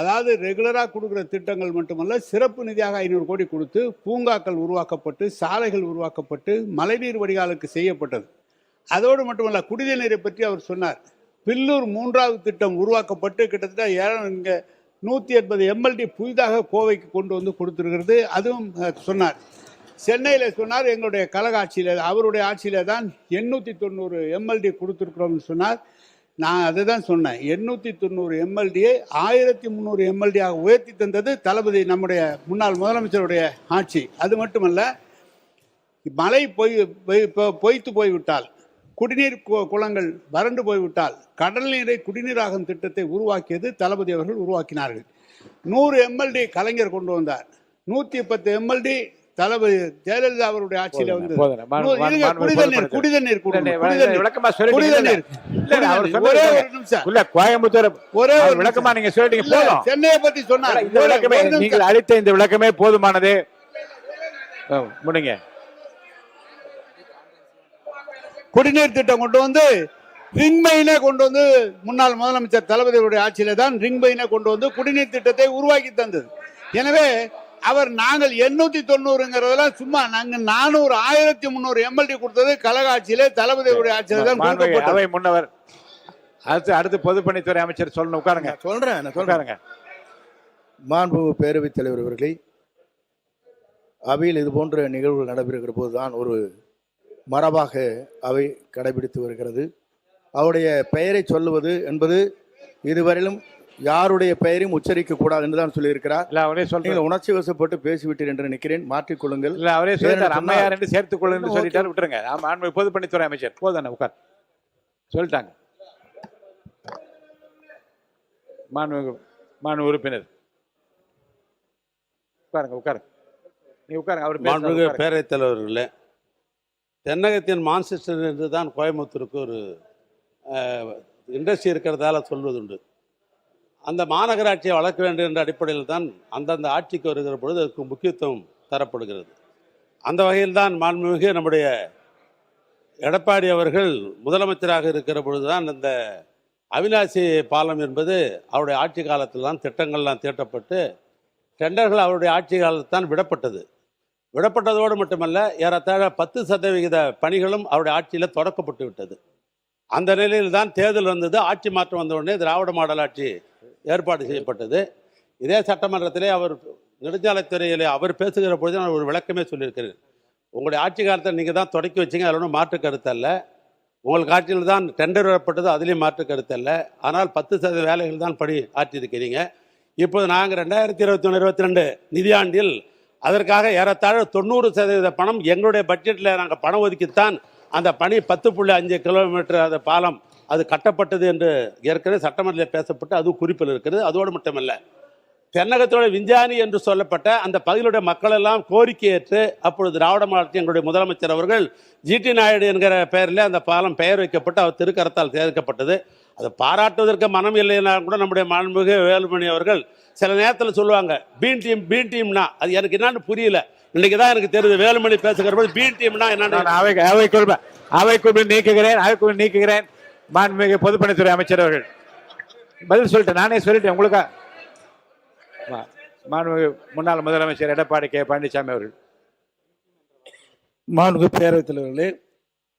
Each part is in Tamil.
அதாவது ரெகுலராக கொடுக்குற திட்டங்கள் மட்டுமல்ல, சிறப்பு நிதியாக 500 கோடி கொடுத்து பூங்காக்கள் உருவாக்கப்பட்டு, சாலைகள் உருவாக்கப்பட்டு, மழைநீர் வடிகாலுக்கு செய்யப்பட்டது. அதோடு மட்டுமல்ல, குடிநீர் நீரை பற்றி அவர் சொன்னார். பில்லூர் 3வது திட்டம் உருவாக்கப்பட்டு கிட்டத்தட்ட இங்கே 180 எம்எல்டி புதிதாக கோவைக்கு கொண்டு வந்து கொடுத்துருக்கிறது. அதுவும் சொன்னார். சென்னையில் சொன்னார், எங்களுடைய கழக ஆட்சியில், அவருடைய ஆட்சியில் தான் 890 எம்எல்டி கொடுத்துருக்குறோம்னு சொன்னார். நான் அதை தான் சொன்னேன். 890 எம்எல்டியை 1300 எம்எல்டியாக உயர்த்தி தந்தது தளபதி, நம்முடைய முன்னாள் முதலமைச்சருடைய ஆட்சி. அது மட்டுமல்ல, மழை பொய்த்து போய்விட்டால், குடிநீர் குளங்கள் வறண்டு போய்விட்டால், கடல் நீரை குடிநீராகும் திட்டத்தை உருவாக்கியது தளபதி அவர்கள் உருவாக்கினார்கள். 100 எம்எல்டி கலைஞர் கொண்டு வந்தார். 110 எம்எல்டி தளபதி ஜெயலலிதா அவருடைய ஆட்சியில வந்து குடிதண்ணீர் கோயம்புத்தூர் ஒரே விளக்கமா நீங்க சொல்லிட்டீங்க. சென்னையை பத்தி சொன்னார். நீங்கள் அளித்த இந்த விளக்கமே போதுமானது. முடிங்க. குடிநீர் திட்டம் கொண்டு வந்து ரிங் மெயினே கொண்டு வந்து, முன்னாள் முதலமைச்சர் தளபதியுடைய ஆட்சியில தான் ரிங் மெயினை கொண்டு வந்து குடிநீர் திட்டத்தை உருவாக்கி தந்தது. எனவே அவர் நாங்கள் 890 சும்மா, நாங்கள் 400 1300 எம்எல்டி கொடுத்தது கழக ஆட்சியிலே தளபதியுடைய ஆட்சியில தான் கொடுக்கப்பட்டது. முன்னவர் அடுத்து பொதுப்பணித்துறை அமைச்சர் சொல்லணும். உட்காருங்க. சொல்றேன். மாண்புமிகு பேரவைத் தலைவர் அவர்களை, அவையில் இது போன்ற நிகழ்வுகள் நடைபெறுகிற போதுதான் ஒரு மரபாக அவை கடைபிடித்து வருகிறது. அவருடைய பெயரை சொல்லுவது என்பது இதுவரையிலும் யாருடைய பெயரையும் உச்சரிக்க கூடாது என்றுதான் சொல்லியிருக்கிறார். நீங்கள் உணர்ச்சி வசப்பட்டு பேசிவிட்டீர் என்று நினைக்கிறேன். மாற்றிக்கொள்ளுங்கள். அவரே சொல்லிட்டார், அம்மையார் என்று சேர்த்துக் கொள்ளுங்கள் சொல்லிட்டார். விட்டுருங்க. பொதுப்பணித்துறை அமைச்சர் போதானே, உட்கார் சொல்லிட்டாங்க. மாண்பு உறுப்பினர் உட்காருங்க. உட்காருங்க. நீ உட்காருங்க. அவர் பேரவைத் தலைவர்களே, தென்னகத்தின் மான்செஸ்டர் என்று தான் கோயம்புத்தூருக்கு ஒரு இண்டஸ்ட்ரி இருக்கிறதால சொல்வதுண்டு. அந்த மாநகராட்சியை வளர்க்க வேண்டும் என்ற அடிப்படையில் தான் அந்தந்த ஆட்சிக்கு வருகிற பொழுது அதுக்கு முக்கியத்துவம் தரப்படுகிறது. அந்த வகையில் தான் மாண்புமிகு நம்முடைய எடப்பாடி அவர்கள் முதலமைச்சராக இருக்கிற பொழுது தான் இந்த அவிநாசி பாலம் என்பது அவருடைய ஆட்சி காலத்தில் தான் திட்டங்கள்லாம் தீட்டப்பட்டு டெண்டர்கள் அவருடைய ஆட்சி காலத்தில் தான் விடப்பட்டதோடு மட்டுமல்ல, ஏறத்தாழ 10% பணிகளும் அவருடைய ஆட்சியில் தொடக்கப்பட்டு விட்டது. அந்த நிலையில் தான் தேர்தல் வந்தது. ஆட்சி மாற்றம் வந்த உடனே திராவிட மாடல் ஆட்சி ஏற்பாடு செய்யப்பட்டது. இதே சட்டமன்றத்திலே அவர் நெடுஞ்சாலைத்துறையில் அவர் பேசுகிற பொழுது நான் ஒரு விளக்கமே சொல்லியிருக்கிறேன். உங்களுடைய ஆட்சி காலத்தில் நீங்கள் தான் தொடக்கி வச்சிங்க, அதில் ஒன்றும் மாற்று கருத்து அல்ல. உங்களுக்கு ஆட்சியில் தான் டெண்டர் வரப்பட்டது, அதுலேயும் மாற்று கருத்து அல்ல. ஆனால் 10% வேலைகள் தான் பணி ஆற்றியிருக்கிறீங்க. இப்போது நாங்கள் 2021-22 நிதியாண்டில் அதற்காக ஏறத்தாழ 90% பணம் எங்களுடைய பட்ஜெட்டில் நாங்கள் பணம் ஒதுக்கித்தான் அந்த பணி 10.5 கிலோமீட்டர் அந்த பாலம் அது கட்டப்பட்டது என்று ஏற்கனவே சட்டமன்றத்தில் பேசப்பட்டு அது குறிப்பில் இருக்கிறது. அதோடு மட்டுமல்ல, தென்னகத்தோட விஞ்ஞானி என்று சொல்லப்பட்ட அந்த பகுதியுடைய மக்கள் எல்லாம் கோரிக்கை ஏற்று அப்பொழுது திராவிட மாவட்டத்தில் எங்களுடைய முதலமைச்சர் அவர்கள் ஜிடி நாயுடு என்கிற பெயரில் அந்த பாலம் பெயர் வைக்கப்பட்டு அவர் திருக்கரத்தால் சேர்க்கப்பட்டது. அதை பாராட்டுவதற்கு மனம் இல்லைன்னா கூட நம்முடைய மாண்புமிகு வேலுமணி அவர்கள் சில நேரத்தில் சொல்லுவாங்க பீன் டீம்னா அது எனக்கு என்னன்னு புரியல. இன்னைக்கு தான் எனக்கு தெரியுது. வேலுமணி பேசுகிற போது பீன் டீம்னா என்னன்னு அவைக்குள் நீக்குகிறேன். மாண்புமிகு பொதுப்பணித்துறை அமைச்சர் அவர்கள் பதில் சொல்லிட்டேன். நானே சொல்லிட்டேன் உங்களுக்கு. மாண்புமிகு முன்னாள் முதலமைச்சர் எடப்பாடி கே பழனிசாமி அவர்கள். மாண்புமிகு பேரவைத் தலைவர்களே,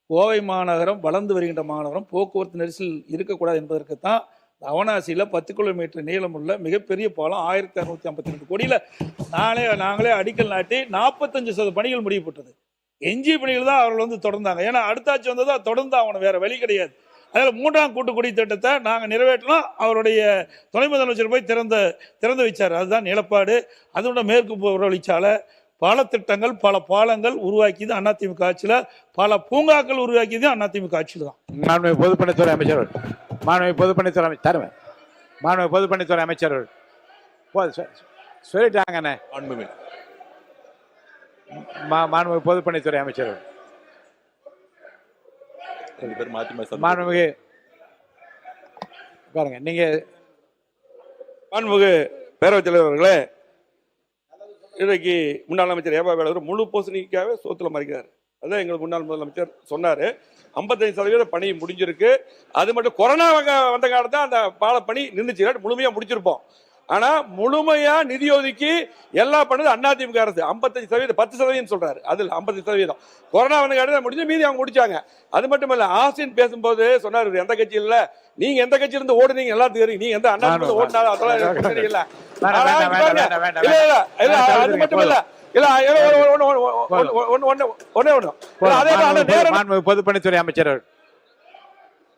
கோவை மாநகரம் வளர்ந்து வருகின்ற மாநகரம், போக்குவரத்து நெரிசல் இருக்கக்கூடாது என்பதற்குத்தான் அவனாசியில் 10 கிலோமீட்டர் நீளமுள்ள மிகப்பெரிய பாலம் 1652 கோடியில் நாங்களே அடிக்கல் நாட்டி 45% பணிகள் முடியப்பட்டது. எஞ்சிய பணிகள் தான் அவர்கள் வந்து தொடர்ந்தாங்க. ஏன்னா அடுத்தாட்சி வந்ததா தொடர்ந்து அவனை வேற வழி கிடையாது. அதில் 3ஆம் கூட்டுக்குடி திட்டத்தை நாங்கள் நிறைவேற்றலாம். அவருடைய துணை முதலமைச்சர் போய் திறந்து வச்சார். அதுதான் நிலப்பாடு. அதோட மேற்கு புறவழிச்சாலை, பல திட்டங்கள், பல பாலங்கள் உருவாக்கியது அதிமுக ஆட்சியில், பல பூங்காக்கள் உருவாக்கியது அதிமுக ஆட்சியில் தான். மாண்புமிகு பொதுப்பணித்துறை அமைச்சர், மாண்புமிகு பொதுப்பணித்துறை அமைச்சர், மாண்புமிகு பொதுப்பணித்துறை அமைச்சர் சொல்லிட்டாங்கண்ணே. மாண்புமிகு பொதுப்பணித்துறை அமைச்சர் மாண்புமிகு பாருங்க. நீங்க மாண்புமிகு பேரவைத் தலைவர்களே, இன்றைக்கு முன்னாள் அமைச்சர் ஏபா வேலவர் முழு பூசணிக்காவே சோத்துல மறைக்கிறார். அதான் எங்களுக்கு முன்னாள் முதலமைச்சர் சொன்னார். 55% பணி முடிஞ்சிருக்கு. அது மட்டும் கொரோனா வந்த காலத்தான் அந்த பால பணி நின்றுச்சு, முழுமையாக முடிச்சிருப்போம். ஆனா முழுமையா நிதி ஒதுக்கி எல்லாம் பண்ணது அதிமுக அரசு. 55%, 10% சொல்றாரு, அதுல 50%. கொரோனா வந்து முடிஞ்சு மீதி அவங்க முடிச்சாங்க. அது மட்டும் இல்ல, ஆசின் பேசும்போது சொன்னாரு, எந்த கட்சியில் இல்ல, நீங்க எந்த கட்சியில இருந்து ஓடுனீங்க எல்லாத்துக்கும் தெரியும், நீங்க எந்த அதிமுக ஓடினாலும் அதெல்லாம் எனக்கு தெரியல. அது மட்டும் இல்ல, இல்ல பொதுப்பணித்துறை அமைச்சர்